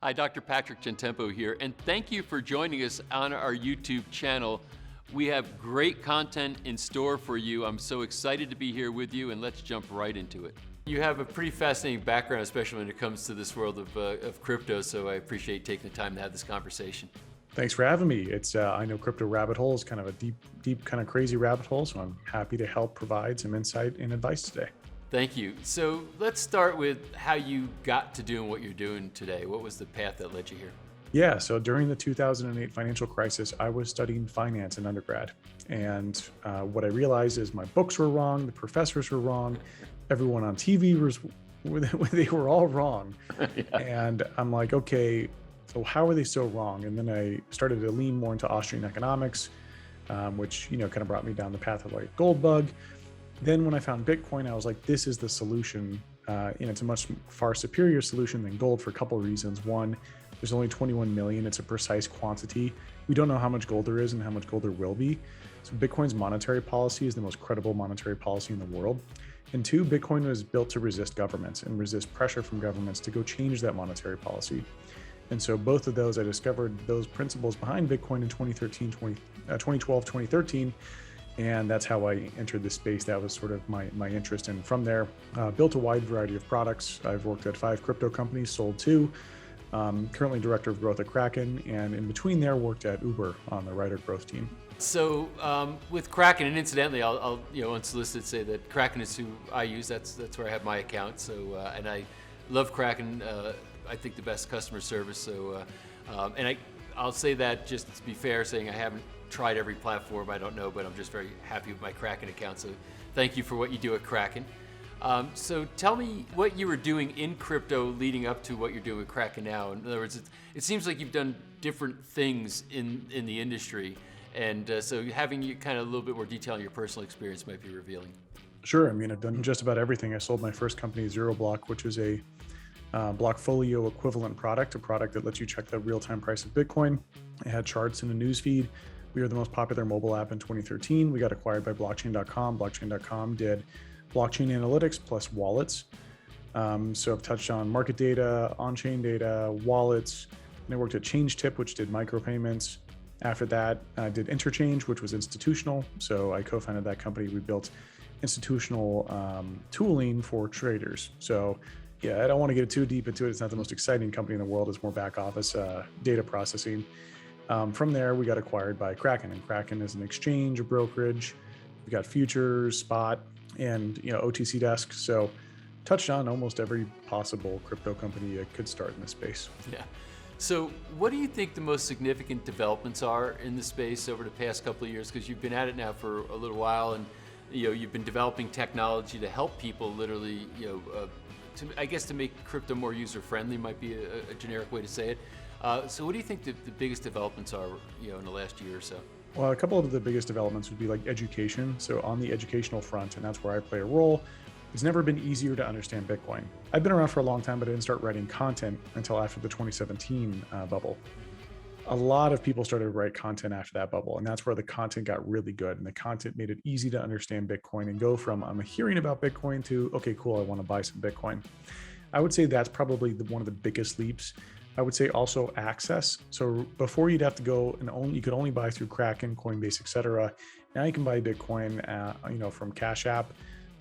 Hi, Dr. Patrick Gentempo here, and thank you for joining us on our YouTube channel. We have great content in store for you. I'm so excited to be here with you, and let's jump right into it. You have a pretty fascinating background, especially when it comes to this world of crypto, so I appreciate taking the time to have this conversation. Thanks for having me. I know crypto rabbit hole is kind of a deep, kind of crazy rabbit hole. So I'm happy to help provide some insight and advice today. Thank you. So let's start with how you got to doing what you're doing today. What was the path that led you here? Yeah. So during the 2008 financial crisis, I was studying finance in undergrad. And what I realized is my books were wrong. The professors were wrong. Everyone on TV they were all wrong. Yeah. And I'm like, okay, so how are they so wrong? And then I started to lean more into Austrian economics, which, kind of brought me down the path of like gold bug. Then when I found Bitcoin, I was like, this is the solution. And it's a much far superior solution than gold for a couple of reasons. One, there's only 21 million. It's a precise quantity. We don't know how much gold there is and how much gold there will be. So Bitcoin's monetary policy is the most credible monetary policy in the world. And two, Bitcoin was built to resist governments and resist pressure from governments to go change that monetary policy. And so both of those, I discovered those principles behind Bitcoin in 2012, 2013. And that's how I entered the space. That was sort of my interest. And from there, built a wide variety of products. I've worked at 5 crypto companies, sold 2. Currently director of growth at Kraken. And in between there, worked at Uber on the writer growth team. So with Kraken, and incidentally, I'll unsolicited say that Kraken is who I use. That's where I have my account. So and I love Kraken. I think the best customer service. So and I'll say that just to be fair, saying I haven't tried every platform. I don't know, but I'm just very happy with my Kraken account. So thank you for what you do at Kraken. So tell me what you were doing in crypto leading up to what you're doing with Kraken now. In other words, it seems like you've done different things in the industry. And so having you kind of a little bit more detail on your personal experience might be revealing. Sure. I mean, I've done just about everything. I sold my first company, Zero Block, which is a Blockfolio equivalent product, a product that lets you check the real-time price of Bitcoin. It had charts in a news feed. We were the most popular mobile app in 2013. We got acquired by blockchain.com. Blockchain.com did blockchain analytics plus wallets. So I've touched on market data, on-chain data, wallets, and I worked at ChangeTip, which did micropayments. After that, I did Interchange, which was institutional. So I co-founded that company. We built institutional tooling for traders. So yeah, I don't want to get too deep into it. It's not the most exciting company in the world. It's more back office data processing. From there, we got acquired by Kraken, and Kraken is an exchange, a brokerage. We've got futures, spot, and OTC desk. So touched on almost every possible crypto company I could start in this space. Yeah. So what do you think the most significant developments are in the space over the past couple of years? Because you've been at it now for a little while, and you've been developing technology to help people literally, to make crypto more user-friendly might be a generic way to say it. So what do you think the biggest developments are, in the last year or so? Well, a couple of the biggest developments would be like education. So on the educational front, and that's where I play a role, it's never been easier to understand Bitcoin. I've been around for a long time, but I didn't start writing content until after the 2017 bubble. A lot of people started to write content after that bubble, and that's where the content got really good. And the content made it easy to understand Bitcoin and go from I'm hearing about Bitcoin to, okay, cool, I want to buy some Bitcoin. I would say that's probably one of the biggest leaps. I would say also access. So before you'd have to go and you could only buy through Kraken, Coinbase, etc. Now you can buy Bitcoin, from Cash App,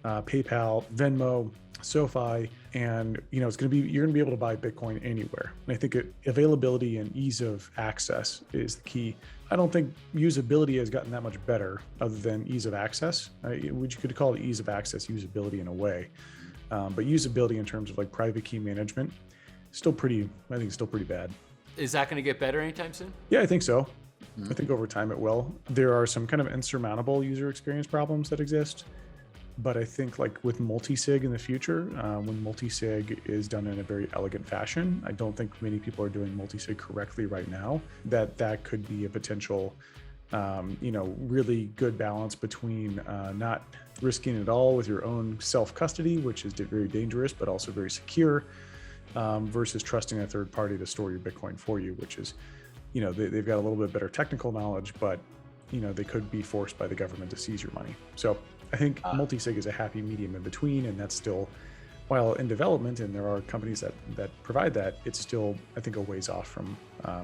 PayPal, Venmo, SoFi, and you're going to be able to buy Bitcoin anywhere. And I think availability and ease of access is the key. I don't think usability has gotten that much better other than ease of access. Which you could call it ease of access usability in a way, but usability in terms of like private key management, I think it's still pretty bad. Is that going to get better anytime soon? Yeah, I think so. I think over time it will. There are some kind of insurmountable user experience problems that exist. But I think like with multi-sig in the future, when multi-sig is done in a very elegant fashion, I don't think many people are doing multi-sig correctly right now, that could be a potential, really good balance between not risking it all with your own self-custody, which is very dangerous, but also very secure, versus trusting a third party to store your Bitcoin for you, which is, they've got a little bit better technical knowledge, but, they could be forced by the government to seize your money. So I think multi-sig is a happy medium in between, and that's still While in development, and there are companies that provide that, it's still, I think, a ways off from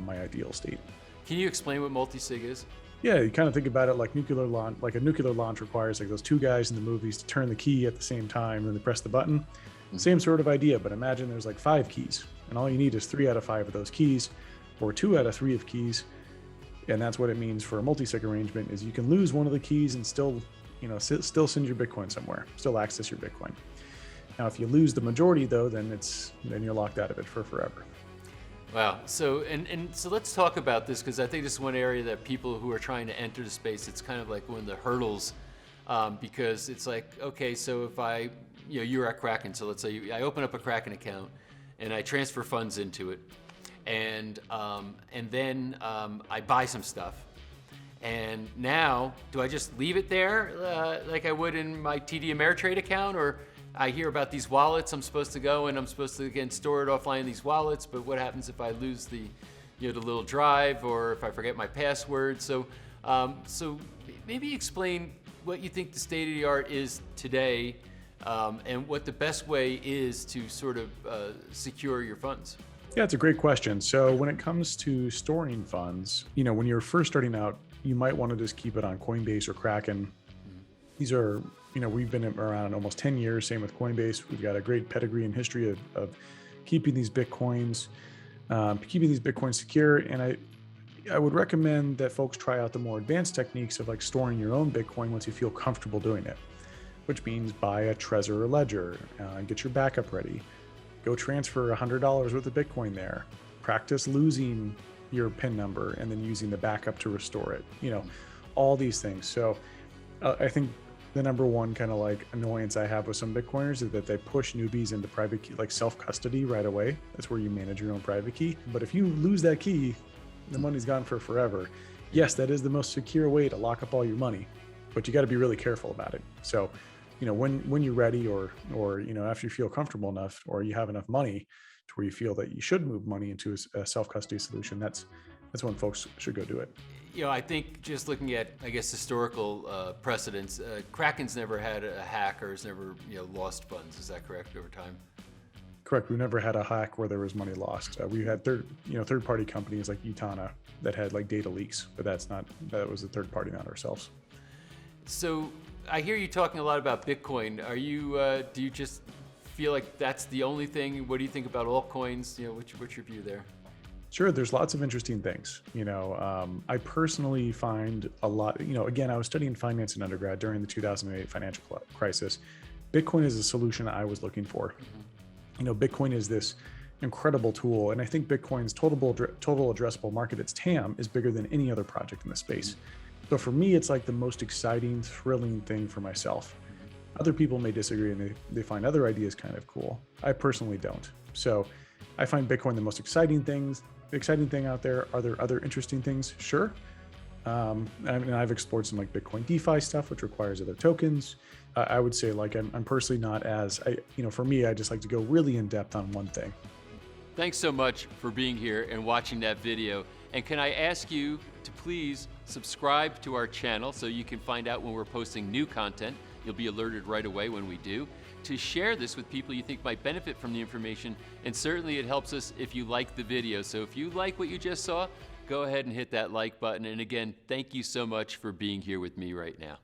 my ideal state. Can you explain what multi-sig is? Yeah, you kind of think about it like nuclear launch. Like a nuclear launch requires like those two guys in the movies to turn the key at the same time, and then they press the button. Same sort of idea, but imagine there's like 5 keys, and all you need is 3 out of 5 of those keys, or 2 out of 3 of keys, and that's what it means for a multi-sig arrangement. Is you can lose one of the keys and still, still send your Bitcoin somewhere, still access your Bitcoin. Now, if you lose the majority, though, then you're locked out of it for forever. Wow. So so let's talk about this, because I think this is one area that people who are trying to enter the space, it's kind of like one of the hurdles, because it's like, okay, so if you're at Kraken, so let's say I open up a Kraken account and I transfer funds into it, and then I buy some stuff. And now, do I just leave it there like I would in my TD Ameritrade account, or I hear about these wallets, I'm supposed to go and I'm supposed to, again, store it offline in these wallets, but what happens if I lose the little drive, or if I forget my password? So maybe explain what you think the state of the art is today, and what the best way is to sort of secure your funds. Yeah, it's a great question. So when it comes to storing funds, when you're first starting out, you might want to just keep it on Coinbase or Kraken. These are, we've been around almost 10 years, same with Coinbase. We've got a great pedigree and history of keeping these Bitcoins secure. And I would recommend that folks try out the more advanced techniques of like storing your own Bitcoin once you feel comfortable doing it, which means buy a Trezor or Ledger, get your backup ready, go transfer $100 worth of Bitcoin there, practice losing your PIN number and then using the backup to restore it, all these things. So I think the number one kind of like annoyance I have with some Bitcoiners is that they push newbies into private key, like self-custody right away. That's where you manage your own private key. But if you lose that key, the money's gone for forever. Yes, that is the most secure way to lock up all your money, but you got to be really careful about it. So, when you're ready, or after you feel comfortable enough, or you have enough money to where you feel that you should move money into a self-custody solution, that's when folks should go do it. I think just looking at, I guess, historical precedents, Kraken's never had a hack, or has never lost funds. Is that correct, over time? Correct. We've never had a hack where there was money lost. We had third-party companies like Utana that had like data leaks, but that was a third party, not ourselves. So I hear you talking a lot about Bitcoin. Do you just feel like that's the only thing? What do you think about altcoins? What's your view there? Sure, there's lots of interesting things. I personally find a lot, again, I was studying finance in undergrad during the 2008 financial crisis. Bitcoin is a solution I was looking for. Bitcoin is this incredible tool, and I think Bitcoin's total addressable market, its TAM, is bigger than any other project in the space. So for me, it's like the most exciting, thrilling thing for myself. Other people may disagree, and they find other ideas kind of cool. I personally don't. So I find Bitcoin the most exciting thing out there. Are there other interesting things? Sure. I've explored some like Bitcoin DeFi stuff, which requires other tokens. I would say like I'm personally not as, for me, I just like to go really in depth on one thing. Thanks so much for being here and watching that video. And can I ask you to please subscribe to our channel so you can find out when we're posting new content. You'll be alerted right away when we do. To share this with people you think might benefit from the information, and certainly it helps us if you like the video. So if you like what you just saw, go ahead and hit that like button. And again, thank you so much for being here with me right now.